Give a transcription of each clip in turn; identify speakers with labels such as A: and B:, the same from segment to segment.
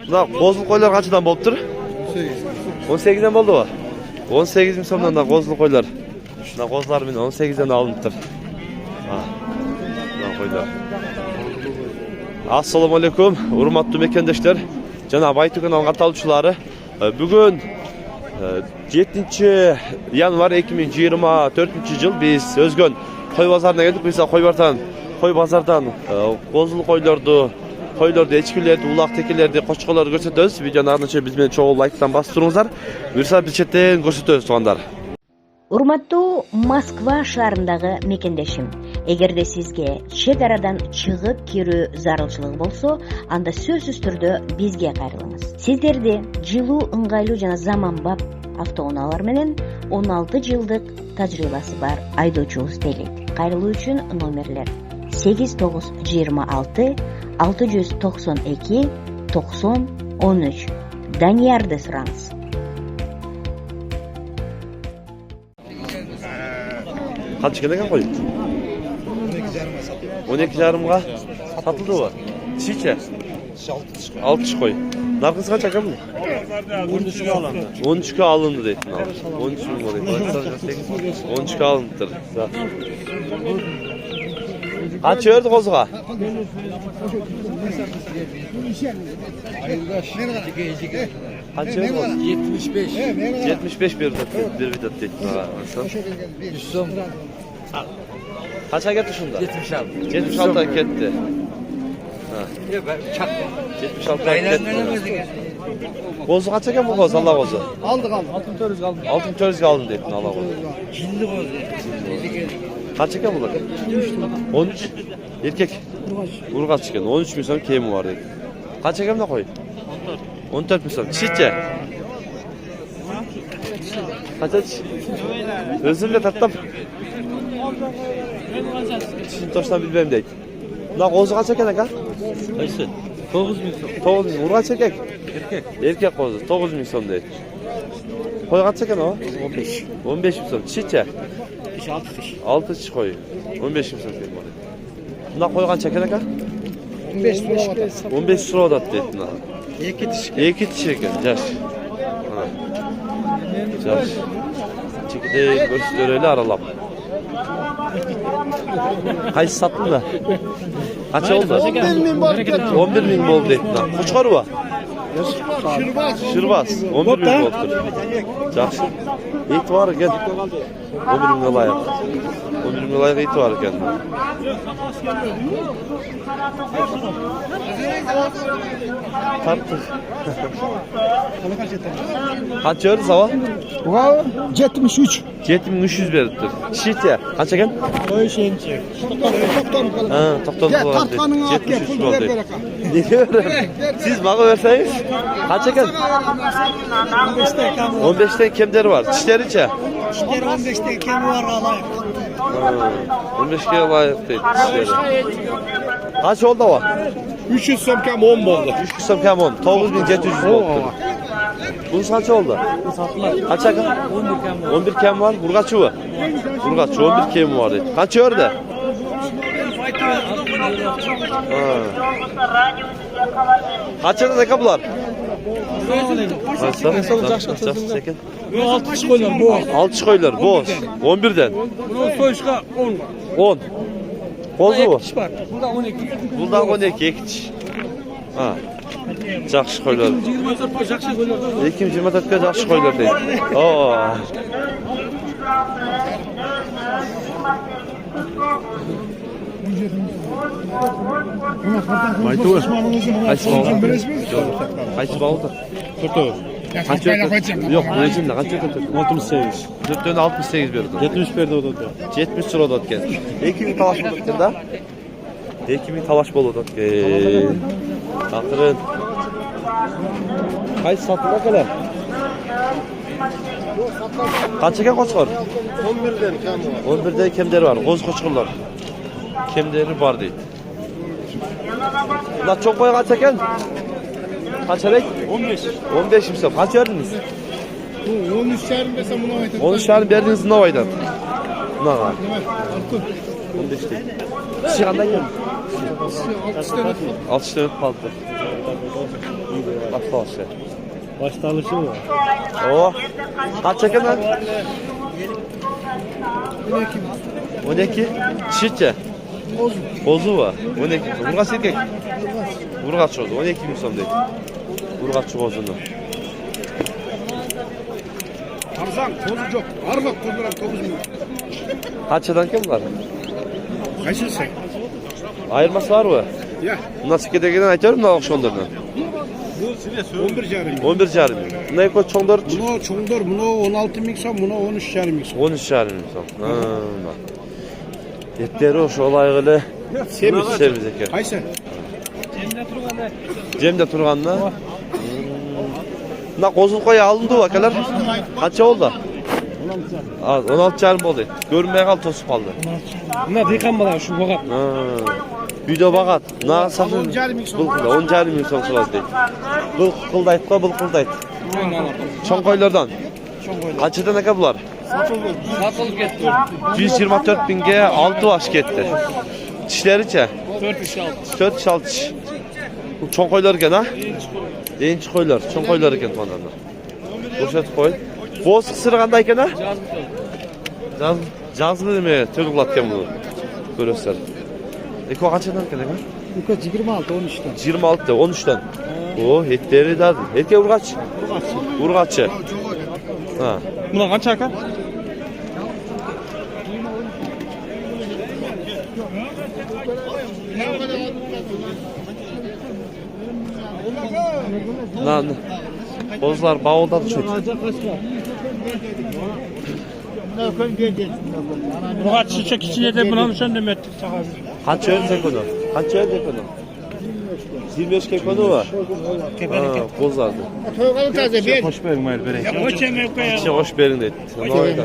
A: Buna kozlu koylar kaçıdan boluptur? 18'den boldu mu? 18 bin somdan da kozlu koylar. Şuna kozlar mı 18'den de alınıptır. Şuna koylar. Assalamu alaikum, hurmatly mekendeşler. Jana Baytı kanalının katılımcıları. Bugün 7 yanvar 2024 yıl biz Özgön koy pazarına geldik. Biz koy pazardan kozlu koylardı, echkilerdi, ulak tekilerdi, qo'chqorlarni ko'rsatamiz. Videoni ardınca biz bilan çoğu like'dan basıp turingizlar. Buyursa bir chetdan ko'rsatamiz tuğanlar.
B: Урматтуу Москва шаарындагы мекендешим, эгерде сизге чет арадан чыгып кирүү зарылчылыгы болсо, анда сөзсүз түрдө бизге кайрылыңыз. Сиздерди жылуу, ыңгайлуу жана заманбап автоунаалар менен 16 жылдык тажрыйбасы бар айдоочубуз тейлейт. Кайрылуу үчүн номерлер 8926 692 90 13. Даниярды сураңыз.
A: Kaç kere koy? 12,5'a satıldı mı? Çiçe. 6 koy. Narkız kaç akam mı?
C: 13 alındı.
A: 13 alındı dedin abi. 13 bin oluyor. 13 alındıdır. Kaç ördü kozuğa? Kaç ördü?
C: 75.
A: 75 bir vidat dedin abi. Kaça gitti şunda?
C: 76.
A: 76 gitti.
C: Yok ben çaktım.
A: 76 gitti. Kozu kaç eken bu kozu? Allah kozu.
C: Aldık. Altın törüz kaldı.
A: Altın törüz aldın dedin Allah kozu.
C: Cildi bozu.
A: Kaç eken bunlar? 13. Erkek. Urgaç eken. 13 bin son kemi var dedi. Kaç eken de koy? 14 bin son. Çiçe. Kaç aç? Özürle tatlım. Şimdi toştan bilmem deyik. Buna kozu kaç eken eka?
C: Kaçtı? 9 bin son.
A: 9 bin. Urgaç erkek.
C: Erkek.
A: Erkek kozu. 9 bin son deyik. Koy kaç eken o?
C: 15.
A: 15 bin son. Çiçe.
C: 6 kişi.
A: 6 çiçe koy. 15 bin son kemi var. Buna koy kaç eken eka? 15 sıra odat dedin ha. İki tişirken, yaş. Yaş. Çekide görüşler öyle aralap. Kaç sattın da? Kaç oldu? 11 bin oldu dedin ha. Kuçkar var? Şırbaz. 11 bin oldu. Yaş. Eğit var gel. 11 bin layık. 11 bin layık eğit var gel. Tarttık. Kaç ördü sabah?
D: 73.
A: 7300 veriptir. Çiçekte. Kaç eken?
D: Oy şeyin çek.
A: Ha, toptan
D: Ya
A: kullandı.
D: tartkanın at ya,
A: 73
D: pul
A: oldu.
D: ver ver aka.
A: Ne diyorum? Siz bana verseniz. Kaç eken?
D: 15'te kam var.
A: 15'te kemleri var. Çişleri içe.
D: İşte 15'te kam var alayım.
A: 15 kere layık değil. Çişleri. Kaç oldu o?
D: 300 som kam 10 oldu.
A: 3 kısım kem 10. 9700 oldu. Bunun kaç oldu? Kaç eken? 11 kem var. Burgaçı mı? Burgaçı 11 kem var. Kaç ördü? Kaç ördü ne kapılar?
D: Yok 6 kişi koyuyor bu.
A: 6 koyular boz. 11'den.
D: Bunun soyuşka 10 var.
A: 10. Bozu bu.
D: Kişi var. Burada 12.
A: Bundan 12 ekiç. Ha. Жақсы koyular.
D: 24 koy jakşı koyuyor.
A: 224'e жақсы koyular deydi. Oo. Maytu. Kaç baldı? Kaç ördü? Yok, rejimde kaç ördü?
C: 68.
A: 4'ten 68 verdi.
C: 70 verdi o da.
A: 70 lira da geldi. 2000 talaş buldu da. 2000 talaş buldu. Akırın. Kaç sattılar kadar? Kaç eken koçkar?
D: 11'den kam var.
A: 11'de kemleri var. Koz koçkarlar. Kemleri var değil. La çok boya kaç eken? Kaç elek?
C: 15.
A: 15 misal. Kaç verdiniz?
D: Bu 13 şehrin desem buna ait.
A: 13 tane verdiniz Nova'ydan. Ne var? 15 değil. Şiğandan geldi. 6 tane kaldı. Başlaşı.
C: Başta alışı var.
A: O. Kaç eken lan? 12. Çiçe. Bozu var. 12. Burgaç erkek. Burgaç oldu. 12 bin son değil. Burgaç bozunu.
D: Arzan tozu yok. Armak kozuran 9 milyon.
A: Kaçadan kim var?
D: Kaçırsın?
A: Ayırması var mı?
D: Ya.
A: Nasıl gidegiden aytıyorum da akşamlardan.
D: 11 carım.
A: 11 carım. Ne koy çongdor?
D: Bunu çoğundur. Bunu 16 bin son. Bunu 13 carım.
A: 13 carım son. Ha. Yetleri o şu olaygılı.
D: Semiz.
A: Semiz eken.
D: Hayse.
A: Cemde turganla. Na kozul koya alındı o akalar. Kaça oldu? 16 carım oldu. Görünmeye kaldı tosup kaldı.
C: Bunlar yıkanmadan şu bakat.
A: Ha. Video bakat. Na sakın.
D: 10 carım son.
A: 10 carım son sıvaz değil. Bıl kıldayt koy, bıl kıldayt. Çon koylardan. Kaçıdan aka bular?
C: Satılık etti.
A: 124 binge 6 baş gitti. Dişleriçe?
C: 4
A: 4 6 diş. Bu çon koylar eken ha? Yeniçi koylar, çon koylar eken tonlarına. Boşat koy. Boz kısırganda eken ha? Cazgı demeye tölüklatken bunu. Görürsler. Eko kaçadan eken ha?
C: Yukarı 26 13'ten.
A: 26'da 13'ten. O etleri de etke urgaç. Urgaççı. Ha.
C: Buna kaç aka?
A: Lan. Bozlar bavuldan çok.
C: Buna çiçek içine de buna sen demet.
A: Kaç öldük onu? Kaç öldük onu? 25 kekonu var. Ha, bozlardı.
D: Toygalı taze bir.
C: Hoş benim el bere. Ya hoş yemek koyar.
A: İçine hoş berin dedi.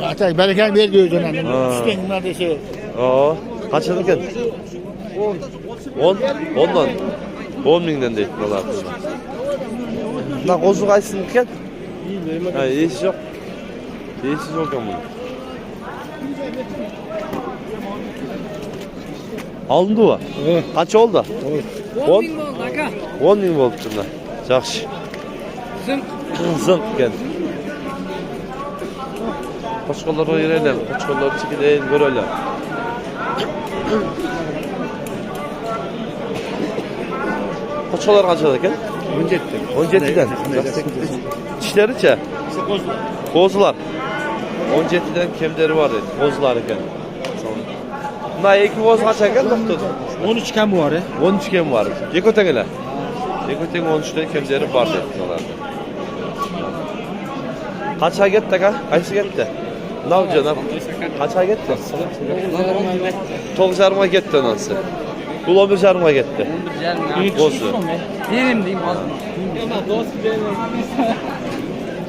D: Atay bereken bir gözün anne.
A: Ha.
D: İstenler de şey.
A: Aa, kaç öldük? 10. 10'dan. 10 binden değil. Vallahi. Lan kozu kaysın diken? Ha, iyisi yok. İyisi yok ama. Alındı o. Kaç oldu? 10 bin oldu aka. 10 bin oldu şunda. Yaxşı. Zınk. Zınk gel. Koçkolları oyraylar. Koçkolları çekileyin göröyle. Koçkolar kaçadı eken? 17'den. Dişleriçe? Kozular. 17'den kemleri var dedi. Kozular eken. Na iki koz kaç eken?
C: 13 kem var ya.
A: 13 kem var. Yekoten ele. Yekoten 13'te kemleri var dedi. Kaça gitti ha? Kaçı gitti? Ne yapacaksın abi? Kaça gitti? 9 yarıma gitti nasıl? Bu 11 yarıma gitti. Kozu.
C: Yerim diyeyim az.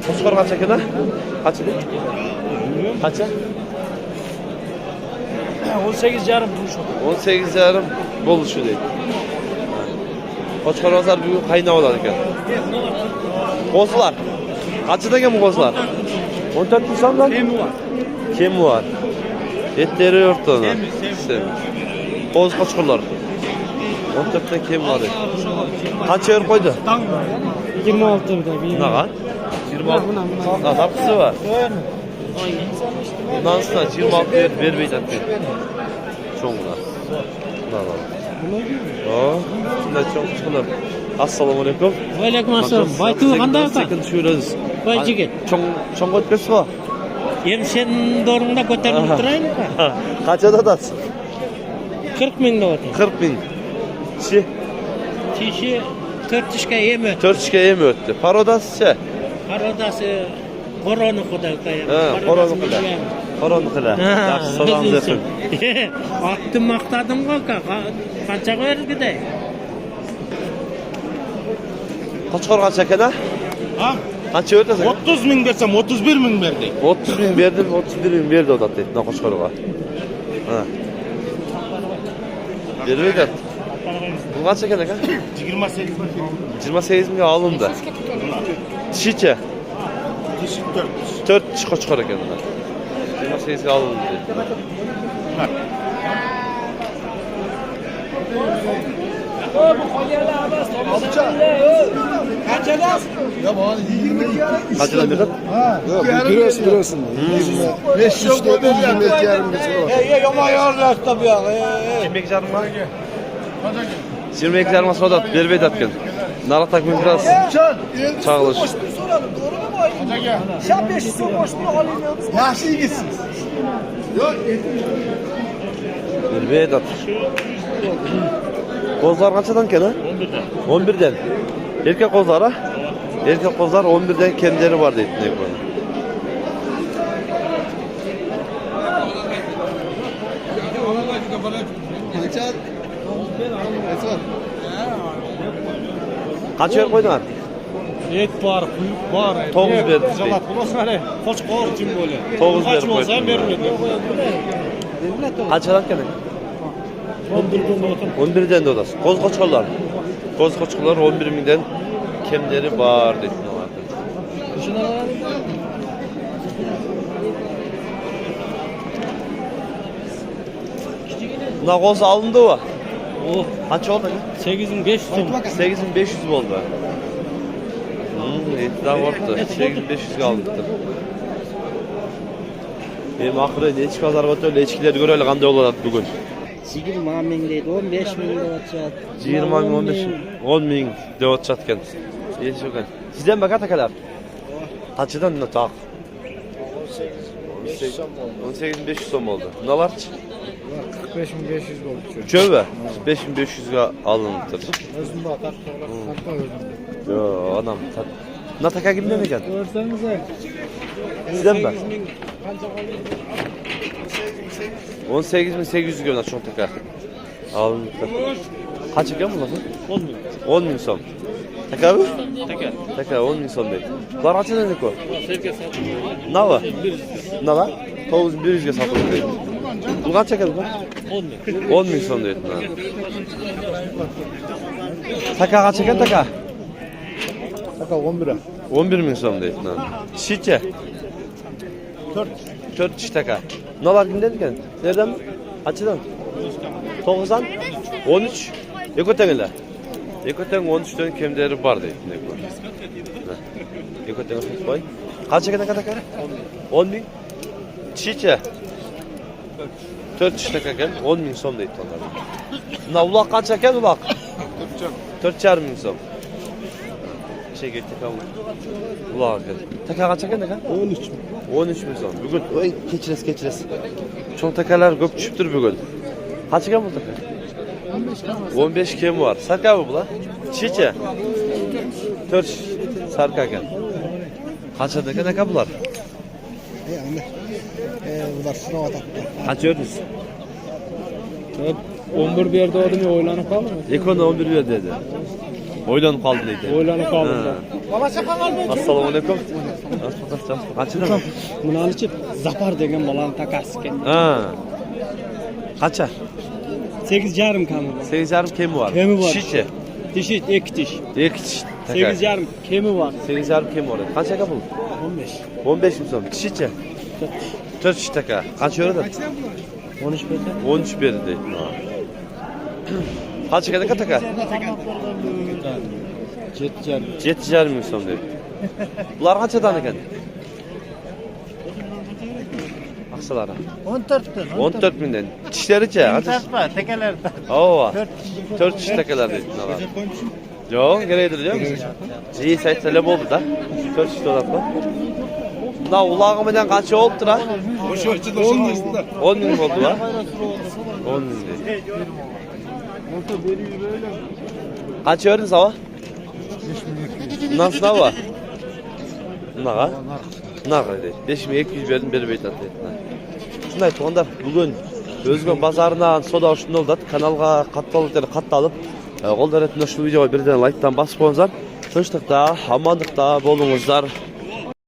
A: Koskor kaç eken ha? Kaç eken? Kaça?
C: 18 yarım buluşu.
A: 18 yarım buluşu değil. Koçkar pazar büyük kaynağı olan eken. Kozular. Kaçıda eken bu kozular? 14 insan lan. Kim var? Etleri örtüyorlar. Koz koçkarlar. 14'te kim var? Kaç yer koydu?
C: 26 da bir.
A: Ne kadar? 26. Ha, tapısı var. Bundan sonra 26 vermeyi zaten. Çoğuna. Ne var? Aa, şimdi çok çıkılır. Assalamu alaikum.
C: Aleyküm assalam. Baytu qanday aka?
A: Sekin düşürüz.
C: Bay jigit.
A: Çoğun ötmesi var.
C: Hem sen doğrunda ko'tarilib turaylik mı?
A: Kaçada atasın?
C: 40 ming deyapti.
A: 40 bin. Çi.
C: Tishi 4 ishga yem o'tdi.
A: 4 işe yemi öttü. Parodası
C: Qarodasi Qo'roniqida
A: Ha, Qo'roniqida. Qo'roniqida. Yaxshi salom bersin.
C: Otni maqtadim aka. Qancha qo'yargida?
A: Qo'chqor qancha ekan ha?
D: Ha?
A: Qancha o'tasiz?
D: 30 ming desem 31 ming verdik.
A: 30 bin verdim, 31 bin verdi o da dedi. Ne Qo'chqorga. Ha. Vermedi. Bu qancha ekan aka?
D: 28 ming.
A: 28 mingga alındı. Dişiçe.
D: Dişi 4.
A: 4 diş Qo'chqor ekan. 28 ga alındı.
D: Ya bana 22.
A: Kaçadan bir kat?
D: Yok, bir lirasın. 5 yok o da 20 yarım geçiyor.
C: Yama yarlar tabii ya.
A: 22 yarım var. 22 yarım soda bir beyt atken. Narak takım biraz çağılır.
D: Yaxşı gitsin. Yok.
A: Bir beyt at. Kozlar kaçadan kene? 11'den. 11'den. Erkek kozlara? Erkek kozlar 11'den kendileri var deyip ne bu? Kaç yer koydular?
C: Et var, kuyuk var.
A: Toğuz verdi.
C: Jalat bulasa ne? Qo'chqor jim bo'la.
A: Toğuz verdi.
C: Kaç olsa bermedi.
A: Kaç yer kene? 11'den de odası. Koz koçkollar. Koz koçkollar 11.000'den kemleri var deyip ne var? Buna koz alındı mı?
C: Oh,
A: Kaç oldu?
C: 8500 so'm.
A: 8500 oldu. Daha orta. 8500 aldık. Benim akırı neçik pazar batıyor, neçikleri görelim kanday olarak bugün.
E: 20 ming deydi, 15 ming deyip atacak.
A: 20 bin, 15 bin, 10 bin deyip atacakken. İyi şokan. Sizden baka takalar. Kaçıdan ne tak? 18.500 som oldu. Ne var?
D: 45.500 oldu.
A: Çöve. 45.500'e alınmıştır.
D: Özünde atar. Hatta özünde.
A: Yo adam. Ne taka gibi mi gel?
D: Görsenize.
A: Sizden bak. 18.800 gönül çok taka. Alınmıştır. Kaç ekan bu nasıl?
C: 10 ming.
A: 10 bin som. Taka mı?
C: Taka.
A: Taka 10 bin som değil. Bunlar kaçıdan ne ko?
C: Sevga satın.
A: Ne var? Ne var? 9100'e satıldı değil. Bu kaç ekan bu?
C: 10 ming.
A: 10 bin som değil. Taka kaç ekan taka?
D: Hatta 11'e.
A: 11 bin som değil. Şişe. 4 kişi taka. Ne var kimden diken? Nereden? Kaçıdan? 9'dan? 13. Ekoten'le. Ekoten 13'ten kemleri var değil. Ekoten koy. Kaç ekan taka? 10 bin. Şişe. 4 kişi taka gel. 10 bin som değil onlar. Ne ulak kaç ekan ulak? 4,5 bin som. Şey gitti kaldı. Ulak gel. Taka kaç ekan taka?
D: 13.
A: 13 bin son. Bugün oy keçires. Çok takalar köp düşüptür bugün. Kaç ekan bu taka? 15 kem var. Sarka mı bu la? Çiçe. 4 sarka ekan. Kaç ekan bular?
D: Yani. Bunlar sınav atar.
A: Kaç ördünüz?
C: 11 berdi odam o'ylanib qoldim.
A: Ekon 11 ver dedi. Oylanıp kaldı neydi?
C: O'ylanib qoldim.
A: Assalomu alaykum. Kaç ekan?
C: Buni olib Zapar degan bolani takasi ekan.
A: Ha. Kaça?
C: 8,5 kami.
A: 8,5 kemi var.
C: Kemi var.
A: Çiçe.
C: Tish, ikki tish.
A: 2 tiş.
C: 8,5 kemi var.
A: 8,5 kemi var. Kaç ekan bu?
C: 15.
A: 15 bin son. Çiçe. 4 kişi taka. Kaç euro da?
C: 13 berdi.
A: 13 berdi. Kaç ekan taka?
C: 7,5.
A: 7,5 bin son deyip. Bunlar kaçadan ekan? Aksalara.
E: 14'tün.
A: 14 binden. Çişleriçe.
E: Tartma, tekeler tartma.
A: Oo. 4 kişi takalar deyip. Yok, gereğidir diyor musun? İyi sayısalep oldu da. 4 kişi dolatma. Da ulağımdan kaç oldu da? 10 bin oldu la. 10 bin değil. Kaç ördün sabah? Nasıl hava? Nağa? Nağa değil. 5200 verdim beri beyt attı. Şunday tuğandar bugün Özgün bazarından soda uçunda oldu. Kanalga kattalып Qolдар etine şu videoya birden like'tan basıp qo'yingizlar. Tinchlikda, amonlikda bo'lingizlar.